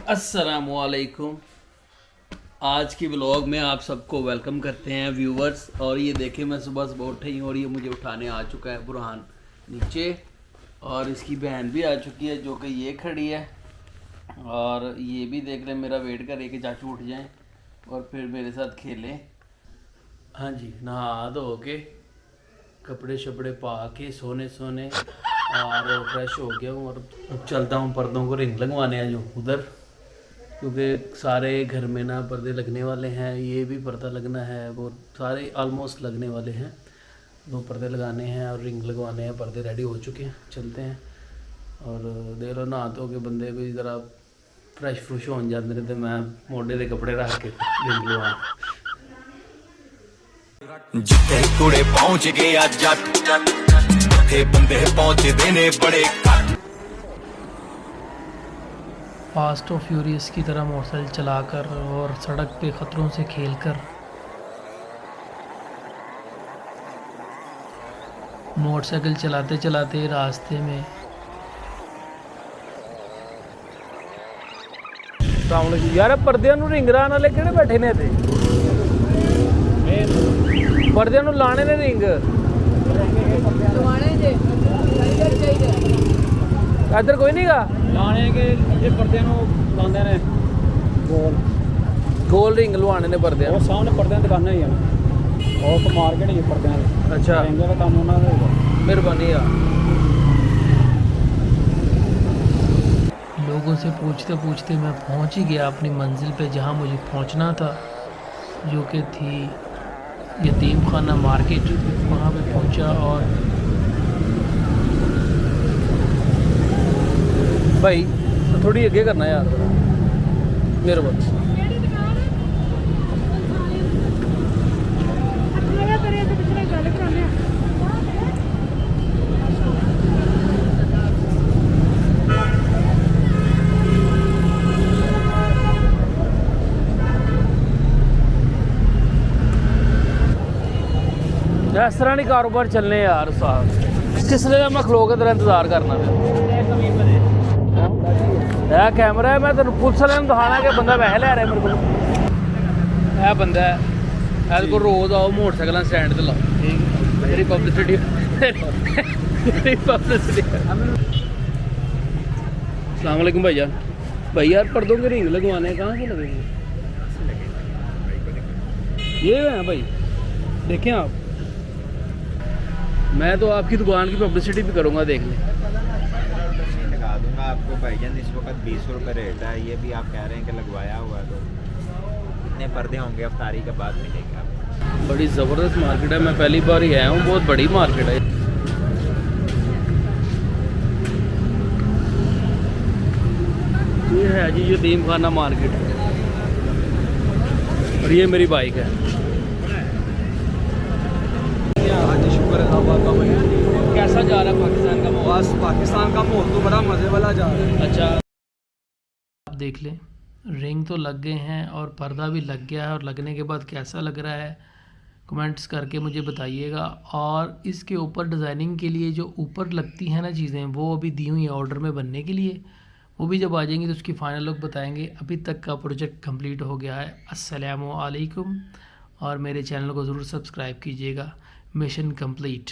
अस्सलामुअलैकुम। आज की व्लॉग में आप सबको वेलकम करते हैं व्यूवर्स। और ये देखें, मैं सुबह सुबह उठी हूँ और ये मुझे उठाने आ चुका है बुरहान नीचे, और इसकी बहन भी आ चुकी है जो कि ये खड़ी है। और ये भी देख रहे मेरा वेट करे कि चाचू उठ जाएं और फिर मेरे साथ खेलें। हाँ जी, नहा धो के कपड़े शपड़े पा के सोने और फ्रेश हो गया हूँ। और अब चलता हूँ पर्दों को रिंग लगवाने हैं जो उधर, क्योंकि सारे घर में ना पर्दे लगने वाले हैं। ये भी पर्दा लगना है, वो सारे ऑलमोस्ट लगने वाले हैं। 2 पर्दे लगाने हैं और रिंग लगवाने हैं। पर्दे रेडी हो चुके हैं, चलते हैं। और देख लो, नहा धो के बंदे को ज़रा फ्रैश फ्रुश हो जाते हैं, तो मैं मोटे के कपड़े रख के रिंग लगवा। जिथे कुड़े पहुंच गए अज जट थे बंदे पहुंचदे ने बड़े फास्ट और फ्यूरियस की तरह मोटरसाइकिल चलाकर और सड़क पे ख़तरों से खेलकर मोटरसाइकिल चलाते चलाते रास्ते में यार पर्दे रिंगरा वाले किहड़े बैठे ने इत्थे? पर्दे लाने ने रिंग इधर कोई नहीं गा लाने के ये पर्दे लाते ने गोल रिंग लवाने ने पर्दे। और सामने पर्दे दुकानें ही हैं और मार्केट ही पर्दे। अच्छा, रिंगे का काम उन्होंने। मेहरबानी यार। लोगों से पूछते पूछते मैं पहुंच ही गया अपनी मंजिल पे जहां मुझे पहुंचना था, जो कि थी यतीम खाना मार्केट। वहां पे पहुंचा और भाई थोड़ी आगे करना यार, मेहरबानी। इस तरह नहीं कारोबार चलने यार साहब। किसने मैं खलो के तेरा इंतजार करना है। कैमरा है, मैं तेन पुलिस वाले दिखाना कि बंदा वैसे लै रहा है मेरे को। यह बंदा है, को रोज़ आओ मोटरसाइकिल स्टैंड ते लाओ। मेरी पब्लिसिटी अस्सलाम वालेकुम भैया। भाई यार पर्दों के रिंग लगवाने हैं, कहाँ से लगेंगे? ये है भाई, देखें आप। मैं तो आपकी दुकान की पब्लिसिटी भी करूँगा, देख लें। लगा दूंगा आपको भाईजान। इस वक्त 20 रुपये रेट है। ये भी आप कह रहे हैं कि लगवाया हुआ है, तो कितने पर्दे होंगे अफ्तारी के बाद मिलेंगे आपको। बड़ी ज़बरदस्त मार्केट है, मैं पहली बार ही आया हूँ। बहुत बड़ी मार्केट है। ये है जी यतीम खाना मार्केट, और ये मेरी बाइक है। कैसा जा रहा है पाकिस्तान का माहौल? बस पाकिस्तान का माहौल तो बड़ा मज़े वाला जा रहा है। अच्छा, आप देख लें, रिंग तो लग गए हैं और पर्दा भी लग गया है। और लगने के बाद कैसा लग रहा है कमेंट्स करके मुझे बताइएगा। और इसके ऊपर डिज़ाइनिंग के लिए जो ऊपर लगती हैं ना चीज़ें, वो अभी दी हुई हैं ऑर्डर में बनने के लिए। वो भी जब आ जाएंगी तो उसकी फ़ाइनल लुक बताएंगे। अभी तक का प्रोजेक्ट कंप्लीट हो गया है। अस्सलामु अलैकुम। और मेरे चैनल को ज़रूर सब्सक्राइब कीजिएगा। Mission complete.